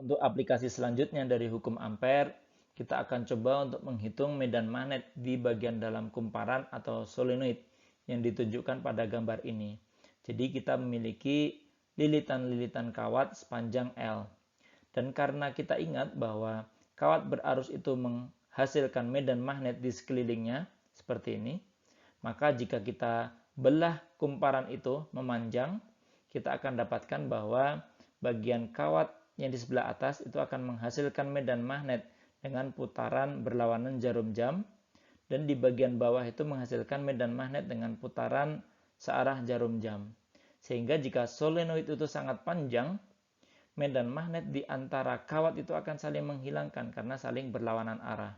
Untuk aplikasi selanjutnya dari hukum Ampere, kita akan coba untuk menghitung medan magnet di bagian dalam kumparan atau solenoid yang ditunjukkan pada gambar ini. Jadi kita memiliki lilitan-lilitan kawat sepanjang L. Dan karena kita ingat bahwa kawat berarus itu menghasilkan medan magnet di sekelilingnya, seperti ini, maka jika kita belah kumparan itu memanjang, kita akan dapatkan bahwa bagian kawat yang di sebelah atas itu akan menghasilkan medan magnet dengan putaran berlawanan jarum jam, dan di bagian bawah itu menghasilkan medan magnet dengan putaran searah jarum jam. Sehingga jika solenoid itu sangat panjang, medan magnet di antara kawat itu akan saling menghilangkan karena saling berlawanan arah.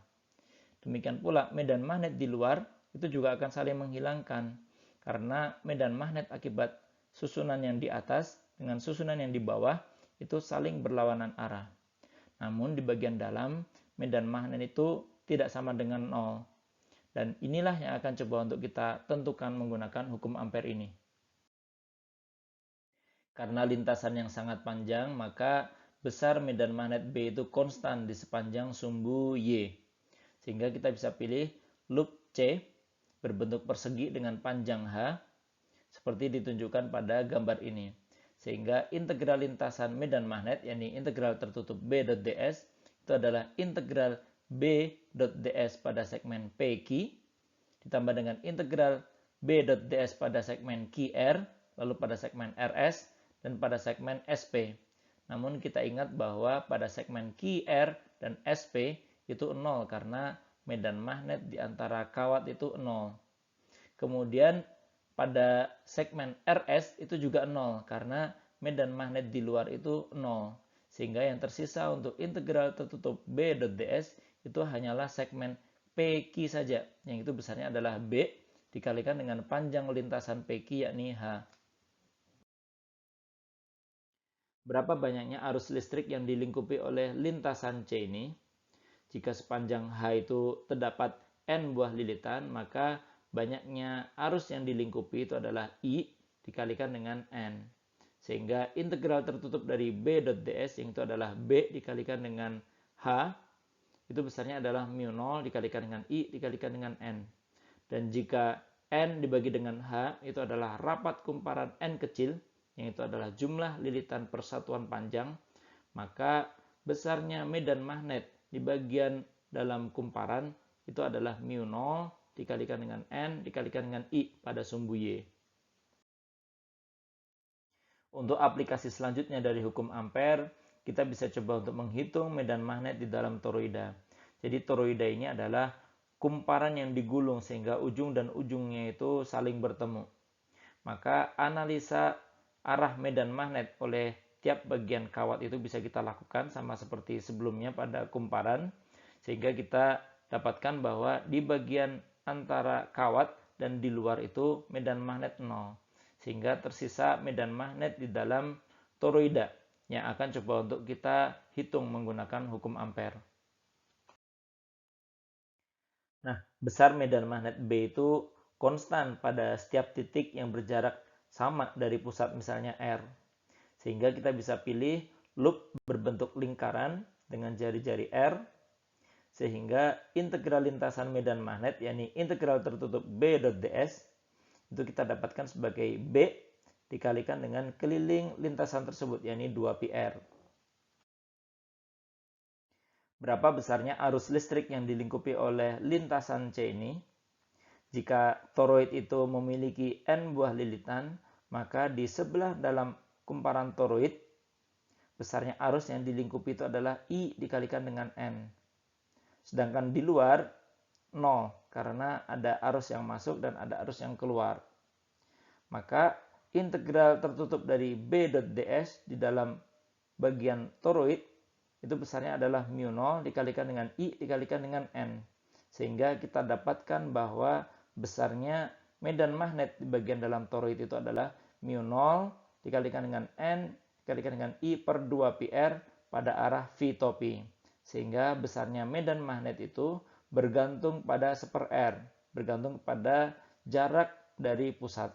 Demikian pula medan magnet di luar itu juga akan saling menghilangkan karena medan magnet akibat susunan yang di atas dengan susunan yang di bawah itu saling berlawanan arah. Namun di bagian dalam, medan magnet itu tidak sama dengan 0. Dan inilah yang akan coba untuk kita tentukan menggunakan hukum Ampere ini. Karena lintasan yang sangat panjang, maka besar medan magnet B itu konstan di sepanjang sumbu Y. Sehingga kita bisa pilih loop C berbentuk persegi dengan panjang H, seperti ditunjukkan pada gambar ini. Sehingga integral lintasan medan magnet, yakni integral tertutup B.ds, itu adalah integral B.ds pada segmen PQ, ditambah dengan integral B.ds pada segmen QR, lalu pada segmen RS, dan pada segmen SP. Namun kita ingat bahwa pada segmen QR dan SP itu 0 karena medan magnet di antara kawat itu 0. Kemudian pada segmen RS itu juga 0 karena medan magnet di luar itu 0. Sehingga yang tersisa untuk integral tertutup B.ds itu hanyalah segmen PQ saja, yang itu besarnya adalah B dikalikan dengan panjang lintasan PQ yakni H. Berapa banyaknya arus listrik yang dilingkupi oleh lintasan C ini? Jika sepanjang H itu terdapat N buah lilitan, maka banyaknya arus yang dilingkupi itu adalah I dikalikan dengan N. Sehingga integral tertutup dari B.ds yang itu adalah B dikalikan dengan H, itu besarnya adalah mu0 dikalikan dengan I dikalikan dengan N. Dan jika N dibagi dengan H, itu adalah rapat kumparan N kecil, yang itu adalah jumlah lilitan persatuan panjang, maka besarnya medan magnet di bagian dalam kumparan itu adalah mu0 dikalikan dengan N dikalikan dengan I pada sumbu Y. Untuk aplikasi selanjutnya dari hukum Ampere, kita bisa coba untuk menghitung medan magnet di dalam toroida. Jadi toroida ini adalah kumparan yang digulung sehingga ujung dan ujungnya itu saling bertemu. Maka analisa arah medan magnet oleh tiap bagian kawat itu bisa kita lakukan sama seperti sebelumnya pada kumparan, sehingga kita dapatkan bahwa di bagian antara kawat dan di luar itu medan magnet 0, sehingga tersisa medan magnet di dalam toroida yang akan coba untuk kita hitung menggunakan hukum Ampere. Nah, besar medan magnet B itu konstan pada setiap titik yang berjarak sama dari pusat, misalnya R. Sehingga kita bisa pilih loop berbentuk lingkaran dengan jari-jari R, sehingga integral lintasan medan magnet, yakni integral tertutup B.ds, itu kita dapatkan sebagai B dikalikan dengan keliling lintasan tersebut, yakni 2πr. Berapa besarnya arus listrik yang dilingkupi oleh lintasan C ini? Jika toroid itu memiliki N buah lilitan, maka di sebelah dalam kumparan toroid, besarnya arus yang dilingkupi itu adalah I dikalikan dengan N. Sedangkan di luar, 0, karena ada arus yang masuk dan ada arus yang keluar. Maka integral tertutup dari B.ds di dalam bagian toroid, itu besarnya adalah mu0 dikalikan dengan I dikalikan dengan N. Sehingga kita dapatkan bahwa besarnya medan magnet di bagian dalam toroid itu adalah mu0 dikalikan dengan N dikalikan dengan I per 2πr pada arah V topi. Sehingga besarnya medan magnet itu bergantung pada 1/r, bergantung pada jarak dari pusat.